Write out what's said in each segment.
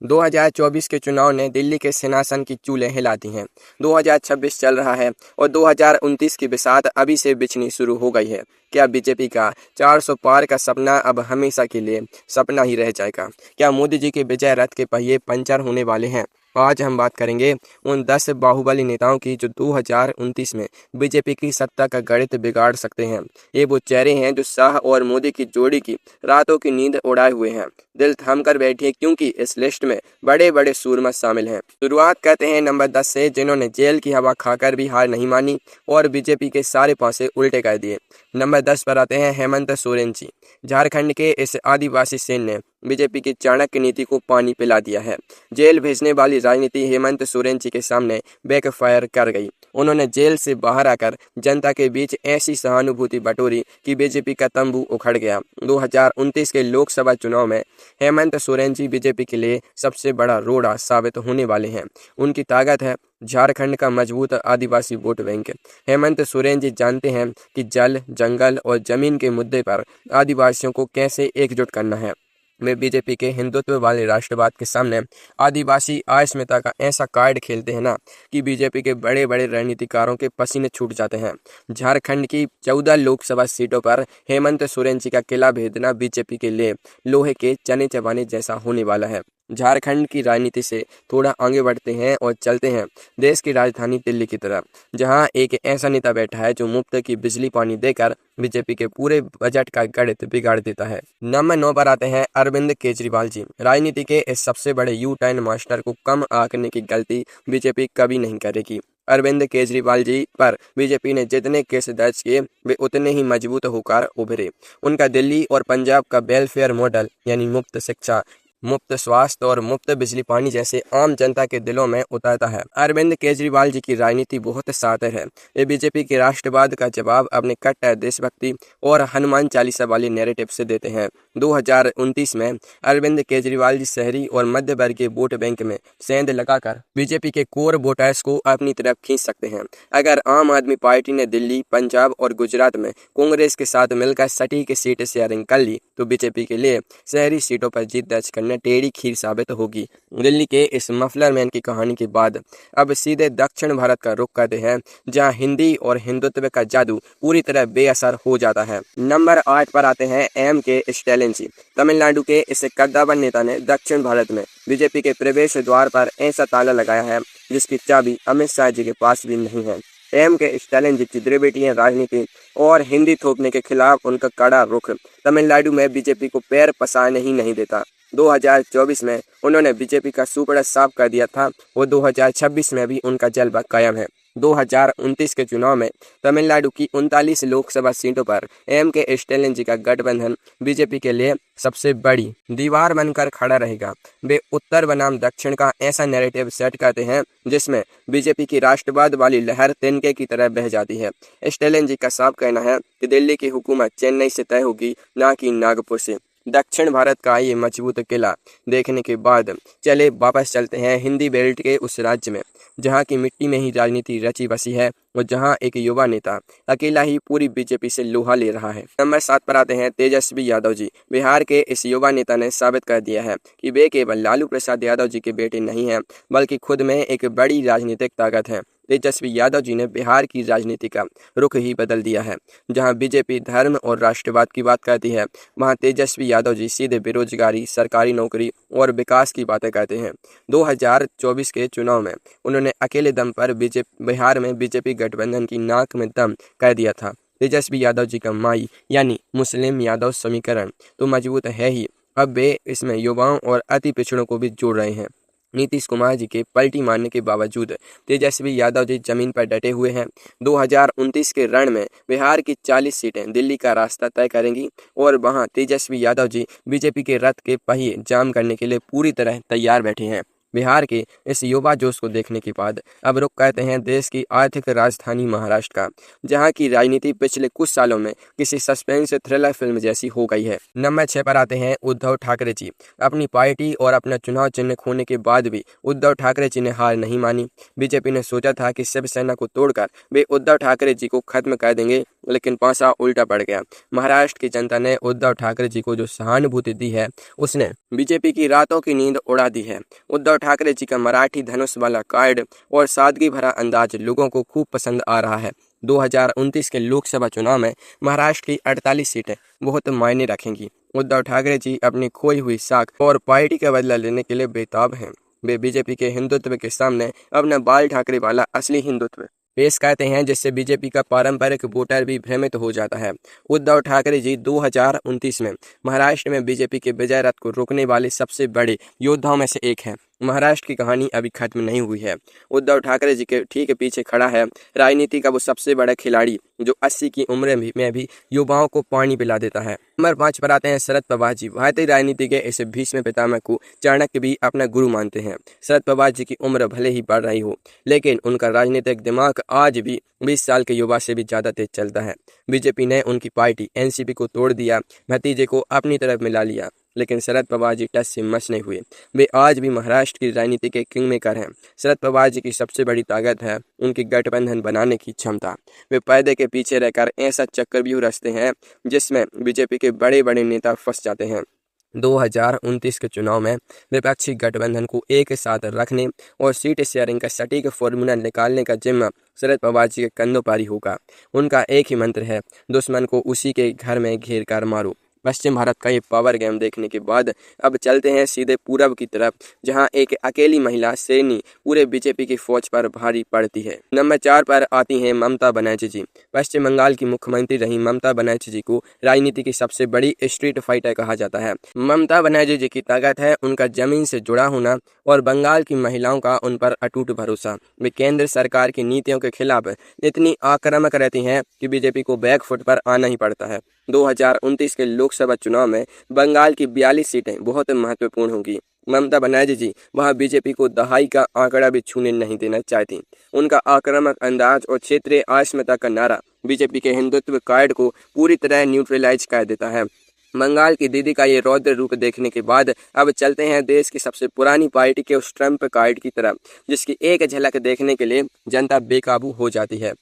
2024 के चुनाव ने दिल्ली के सिंहासन की चूलें हिला दी हैं। 2026 चल रहा है और 2029 की बिसात अभी से बिछनी शुरू हो गई है। क्या बीजेपी का 400 पार का सपना अब हमेशा के लिए सपना ही रह जाएगा? क्या मोदी जी के विजय रथ के पहिए पंचर होने वाले हैं? आज हम बात करेंगे उन 10 बाहुबली नेताओं की जो 2029 में बीजेपी की सत्ता का गणित बिगाड़ सकते हैं। ये वो चेहरे हैं जो शाह और मोदी की जोड़ी की रातों की नींद उड़ाए हुए हैं। दिल थाम कर बैठिए, क्योंकि इस लिस्ट में बड़े बड़े सूरमा शामिल हैं। शुरुआत करते हैं नंबर 10 से, जिन्होंने जेल की हवा खाकर भी हार नहीं मानी और बीजेपी के सारे पासे उल्टे कर दिए। नंबर 10 पर आते हैं हेमंत सोरेन जी। झारखंड के इस आदिवासी सेन ने बीजेपी की चाणक्य नीति को पानी पिला दिया है। जेल भेजने वाली राजनीति हेमंत सोरेन जी के सामने बैकफायर कर गई। उन्होंने जेल से बाहर आकर जनता के बीच ऐसी सहानुभूति बटोरी कि बीजेपी का तंबू उखड़ गया। 2029 के लोकसभा चुनाव में हेमंत सोरेन जी बीजेपी के लिए सबसे बड़ा रोड़ा साबित होने वाले हैं। उनकी ताकत है झारखंड का मजबूत आदिवासी वोट बैंक। हेमंत सोरेन जी जानते हैं कि जल, जंगल और जमीन के मुद्दे पर आदिवासियों को कैसे एकजुट करना है। वे बीजेपी के हिंदुत्व वाले राष्ट्रवाद के सामने आदिवासी अस्मिता का ऐसा कार्ड खेलते हैं ना कि बीजेपी के बड़े बड़े रणनीतिकारों के पसीने छूट जाते हैं। झारखंड की 14 लोकसभा सीटों पर हेमंत सोरेन जी का किला भेदना बीजेपी के लिए लोहे के चने चबाने जैसा होने वाला है। झारखंड की राजनीति से थोड़ा आगे बढ़ते हैं और चलते हैं देश की राजधानी दिल्ली की तरफ, जहां एक ऐसा नेता बैठा है जो मुफ्त की बिजली पानी देकर बीजेपी के पूरे बजट का गणित बिगाड़ देता है। नंबर 9 पर आते हैं अरविंद केजरीवाल जी। राजनीति के इस सबसे बड़े यू टर्न मास्टर को कम आंकने की गलती बीजेपी कभी नहीं करेगी। अरविंद केजरीवाल जी पर बीजेपी ने जितने केस दर्ज किए वे उतने ही मजबूत होकर उभरे। उनका दिल्ली और पंजाब का वेलफेयर मॉडल, यानी मुफ्त शिक्षा, मुफ्त स्वास्थ्य और मुफ्त बिजली पानी जैसे आम जनता के दिलों में उतरता है। अरविंद केजरीवाल जी की राजनीति बहुत सातिर है। ये बीजेपी के राष्ट्रवाद का जवाब अपने कट्टर देशभक्ति और हनुमान चालीसा वाली नैरेटिव से देते हैं। 2029 में अरविंद केजरीवाल जी शहरी और मध्य वर्गीय वोट बैंक में सेंध लगाकर बीजेपी के कोर वोटर्स को अपनी तरफ खींच सकते हैं। अगर आम आदमी पार्टी ने दिल्ली, पंजाब और गुजरात में कांग्रेस के साथ मिलकर सटीक सीट शेयरिंग कर ली तो बीजेपी के लिए शहरी सीटों पर जीत दर्ज करना टेढ़ी खीर साबित होगी। दिल्ली के इस मफलर मैन की कहानी के बाद अब सीधे दक्षिण भारत का रुख करते हैं, जहां हिंदी और हिंदुत्व का जादू पूरी तरह बेअसर हो जाता है। नंबर 8 पर आते हैं एम के स्टैलिन जी। तमिलनाडु के इस कद्दावर नेता ने दक्षिण भारत में बीजेपी के प्रवेश द्वार पर ऐसा ताला लगाया है जिसकी चाबी अमित शाह जी के पास भी नहीं है। एम के स्टैलिन जी की द्रविड़ीय राजनीति और हिंदी थोपने के खिलाफ उनका कड़ा रुख तमिलनाडु में बीजेपी को पैर पसारने ही नहीं देता। 2024 में उन्होंने बीजेपी का सुपड़ा साफ कर दिया था और 2026 में भी उनका जलवा कायम है। 2029 के चुनाव में तमिलनाडु की 39 लोकसभा सीटों पर एम के स्टैलिन जी का गठबंधन बीजेपी के लिए सबसे बड़ी दीवार बनकर खड़ा रहेगा। वे उत्तर बनाम दक्षिण का ऐसा नैरेटिव सेट करते हैं जिसमें बीजेपी की राष्ट्रवाद वाली लहर तिनके की तरह बह जाती है। स्टैलिन जी का साफ कहना है कि दिल्ली की हुकूमत चेन्नई से तय होगी, ना कि नागपुर से। दक्षिण भारत का ये मजबूत किला देखने के बाद चले वापस चलते हैं हिंदी बेल्ट के उस राज्य में जहां की मिट्टी में ही राजनीति रची बसी है और जहां एक युवा नेता अकेला ही पूरी बीजेपी से लोहा ले रहा है। नंबर 7 पर आते हैं तेजस्वी यादव जी। बिहार के इस युवा नेता ने साबित कर दिया है कि वे केवल लालू प्रसाद यादव जी के बेटे नहीं हैं, बल्कि खुद में एक बड़ी राजनीतिक ताकत है। तेजस्वी यादव जी ने बिहार की राजनीति का रुख ही बदल दिया है। जहां बीजेपी धर्म और राष्ट्रवाद की बात करती है, वहां तेजस्वी यादव जी सीधे बेरोजगारी, सरकारी नौकरी और विकास की बातें करते हैं। 2024 के चुनाव में उन्होंने अकेले दम पर बिहार में बीजेपी गठबंधन की नाक में दम कर दिया था। तेजस्वी यादव जी का माई यानी मुस्लिम यादव समीकरण तो मजबूत है ही, अब वे इसमें युवाओं और अति पिछड़ों को भी जोड़ रहे हैं। नीतीश कुमार जी के पलटी मारने के बावजूद तेजस्वी यादव जी जमीन पर डटे हुए हैं। 2029 के रण में बिहार की 40 सीटें दिल्ली का रास्ता तय करेंगी और वहां तेजस्वी यादव जी बीजेपी के रथ के पहिए जाम करने के लिए पूरी तरह तैयार बैठे हैं। बिहार के इस युवा जोश को देखने के बाद अब रुख करते हैं देश की आर्थिक राजधानी महाराष्ट्र का, जहां की राजनीति पिछले कुछ सालों में किसी सस्पेंस थ्रिलर फिल्म जैसी हो गई है। नंबर 6 पर आते हैं उद्धव ठाकरे जी। अपनी पार्टी और अपना चुनाव चिन्ह खोने के बाद भी उद्धव ठाकरे जी ने हार नहीं मानी। बीजेपी ने सोचा था कि शिवसेना को तोड़कर वे उद्धव ठाकरे जी को खत्म कर देंगे, लेकिन पासा उल्टा पड़ गया। महाराष्ट्र की जनता ने उद्धव ठाकरे जी को जो सहानुभूति दी है, उसने बीजेपी की रातों की नींद उड़ा दी है। उद्धव ठाकरे जी का मराठी धनुष वाला कार्ड और सादगी भरा अंदाज लोगों को खूब पसंद आ रहा है। 2029 के लोकसभा चुनाव में महाराष्ट्र की 48 सीटें बहुत मायने रखेंगी। उद्धव ठाकरे जी अपनी खोई हुई साख और पार्टी का बदला लेने के लिए बेताब हैं। वे बीजेपी के हिंदुत्व के सामने अपना बाल ठाकरे वाला असली हिंदुत्व पेश करते हैं, जिससे बीजेपी का पारंपरिक वोटर भी भ्रमित हो जाता है। उद्धव ठाकरे जी 2029 में महाराष्ट्र में बीजेपी के विजय रथ को रोकने वाले सबसे बड़े योद्धाओं में से एक हैं। महाराष्ट्र की कहानी अभी खत्म नहीं हुई है। उद्धव ठाकरे जी के ठीक पीछे खड़ा है राजनीति का वो सबसे बड़ा खिलाड़ी जो 80 की उम्र में भी युवाओं को पानी पिला देता है। नंबर 5 पर आते हैं शरद पवार जी। भारतीय राजनीति के इस भीष्म पितामह को चाणक्य भी अपना गुरु मानते हैं। शरद पवार जी की उम्र भले ही बढ़ रही हो, लेकिन उनका राजनीतिक दिमाग आज भी 20 साल के युवा से भी ज्यादा तेज चलता है। बीजेपी ने उनकी पार्टी एनसीपी को तोड़ दिया, भतीजे को अपनी तरफ मिला लिया, लेकिन शरद पवार जी टस से मस नहीं हुए। वे आज भी महाराष्ट्र की राजनीति के किंग मेकर हैं। शरद पवार जी की सबसे बड़ी ताकत है उनकी गठबंधन बनाने की क्षमता। वे पर्दे के पीछे रहकर ऐसा चक्रव्यूह रचते हैं जिसमें बीजेपी के बड़े बड़े नेता फंस जाते हैं। 2029 के चुनाव में विपक्षी गठबंधन को एक साथ रखने और सीट शेयरिंग का सटीक फॉर्मूला निकालने का जिम्मा शरद पवार जी के कंधों पर ही होगा। उनका एक ही मंत्र है, दुश्मन को उसी के घर में घेर कर मारो। पश्चिम भारत का ये पावर गेम देखने के बाद अब चलते हैं सीधे पूरब की तरफ, जहां एक अकेली महिला सैनी पूरे बीजेपी की फौज पर भारी पड़ती है। नंबर 4 पर आती हैं ममता बनर्जी जी। पश्चिम बंगाल की मुख्यमंत्री रही ममता बनर्जी जी को राजनीति की सबसे बड़ी स्ट्रीट फाइटर कहा जाता है। ममता बनर्जी जी की ताकत है उनका जमीन से जुड़ा होना और बंगाल की महिलाओं का उन पर अटूट भरोसा। वे केंद्र सरकार की नीतियों के खिलाफ इतनी आक्रामक रहती हैं कि बीजेपी को बैकफुट पर आना ही पड़ता है। 2029 के लोकसभा चुनाव में बंगाल की 42 सीटें बहुत महत्वपूर्ण होंगी। ममता बनर्जी जी वहां बीजेपी को दहाई का आंकड़ा भी छूने नहीं देना चाहती। उनका आक्रामक अंदाज और क्षेत्रीय अस्मिता का नारा बीजेपी के हिंदुत्व कार्ड को पूरी तरह न्यूट्रलाइज कर देता है। बंगाल की दीदी का ये रौद्र रूप देखने के बाद अब चलते हैं देश की सबसे पुरानी पार्टी के उस ट्रम्प कार्ड की तरफ, जिसकी एक झलक देखने के लिए जनता बेकाबू हो जाती है।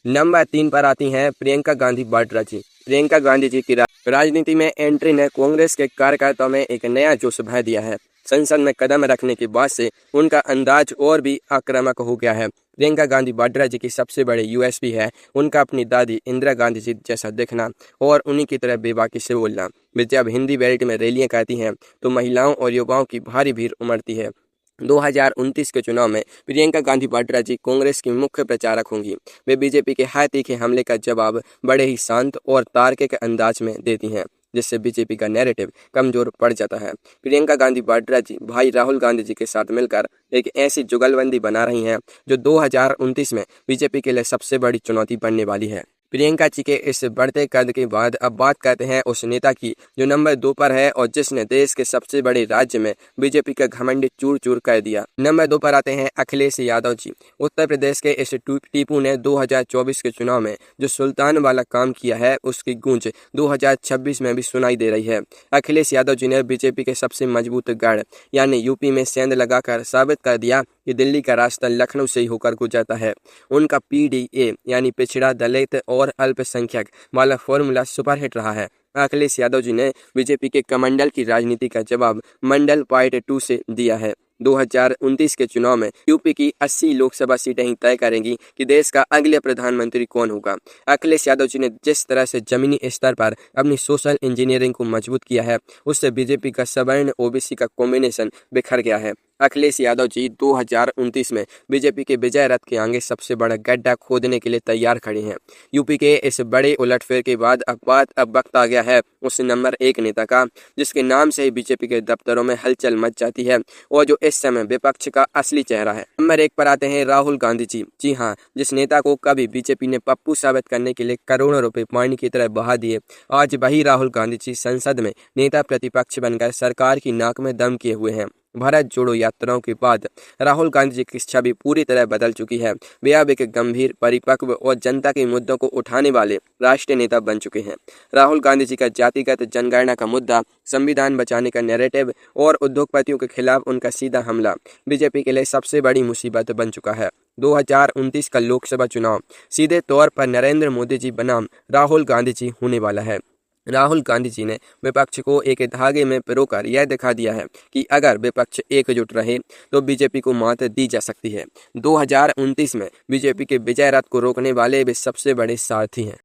नंबर 3 पर आती हैं प्रियंका गांधी वाड्रा जी। प्रियंका गांधी जी की राजनीति में एंट्री ने कांग्रेस के कार्यकर्ताओं में एक नया जोश भर दिया है। संसद में कदम रखने के बाद से उनका अंदाज और भी आक्रामक हो गया है। प्रियंका गांधी वाड्रा जी की सबसे बड़े यूएसपी है उनका अपनी दादी इंदिरा गांधी जी जैसा दिखना और उन्हीं की तरह बेबाकी से बोलना। वे जब हिंदी बेल्ट में रैलियां करती हैं तो महिलाओं और युवाओं की भारी भीड़ उमड़ती है। 2029 के चुनाव में प्रियंका गांधी वाड्रा जी कांग्रेस की मुख्य प्रचारक होंगी। वे बीजेपी के हर तीखे हमले का जवाब बड़े ही शांत और तार्किक अंदाज में देती हैं, जिससे बीजेपी का नैरेटिव कमजोर पड़ जाता है। प्रियंका गांधी वाड्रा जी भाई राहुल गांधी जी के साथ मिलकर एक ऐसी जुगलबंदी बना रही हैं जो 2029 में बीजेपी के लिए सबसे बड़ी चुनौती बनने वाली है। प्रियंका जी के इस बढ़ते कद के बाद अब बात करते हैं उस नेता की जो नंबर 2 पर है और जिसने देश के सबसे बड़े राज्य में बीजेपी का घमंड चूर चूर कर दिया। नंबर 2 पर आते हैं अखिलेश यादव जी। उत्तर प्रदेश के इस टीपू ने 2024 के चुनाव में जो सुल्तान वाला काम किया है उसकी गूंज 2026 में भी सुनाई दे रही है। अखिलेश यादव जी ने बीजेपी के सबसे मजबूत गढ़ यानी यूपी में सेंध लगाकर साबित कर दिया कि दिल्ली का रास्ता लखनऊ से ही होकर गुजरता है। उनका पीडीए यानी पिछड़ा, दलित और अल्पसंख्यक वाला फॉर्मूला सुपरहिट रहा है। अखिलेश यादव जी ने बीजेपी के कमंडल की राजनीति का जवाब मंडल पार्ट 2 से दिया है। 2029 के चुनाव में यूपी की 80 लोकसभा सीटें ही तय करेंगी कि देश का अगले प्रधानमंत्री कौन होगा। अखिलेश यादव जी ने जिस तरह से जमीनी स्तर पर अपनी सोशल इंजीनियरिंग को मजबूत किया है उससे बीजेपी का सवर्ण ओबीसी का कॉम्बिनेशन बिखर गया है। अखिलेश यादव जी 2029 में बीजेपी के विजय रथ के आगे सबसे बड़ा गड्ढा खोदने के लिए तैयार खड़े हैं। यूपी के इस बड़े उलटफेर के बाद अब वक्त आ गया है उस नंबर 1 नेता का जिसके नाम से ही बीजेपी के दफ्तरों में हलचल मच जाती है और जो इस समय विपक्ष का असली चेहरा है। नंबर 1 पर आते हैं राहुल गांधी जी। जी हाँ, जिस नेता को कभी बीजेपी ने पप्पू साबित करने के लिए करोड़ों रुपए पानी की तरह बहा दिए, आज वही राहुल गांधी जी संसद में नेता प्रतिपक्ष बनकर सरकार की नाक में दम किए हुए हैं। भारत जोड़ो यात्राओं के बाद राहुल गांधी जी की छवि पूरी तरह बदल चुकी है। वे अब एक गंभीर, परिपक्व और जनता के मुद्दों को उठाने वाले राष्ट्रीय नेता बन चुके हैं। राहुल गांधी जी का जातिगत जनगणना का मुद्दा, संविधान बचाने का नैरेटिव और उद्योगपतियों के खिलाफ उनका सीधा हमला बीजेपी के लिए सबसे बड़ी मुसीबत बन चुका है। 2029 का लोकसभा चुनाव सीधे तौर पर नरेंद्र मोदी जी बनाम राहुल गांधी जी होने वाला है। राहुल गांधी जी ने विपक्ष को एक धागे में पिरोकर यह दिखा दिया है कि अगर विपक्ष एकजुट रहे तो बीजेपी को मात दी जा सकती है। 2029 में बीजेपी के विजय रथ को रोकने वाले वे सबसे बड़े सारथी हैं।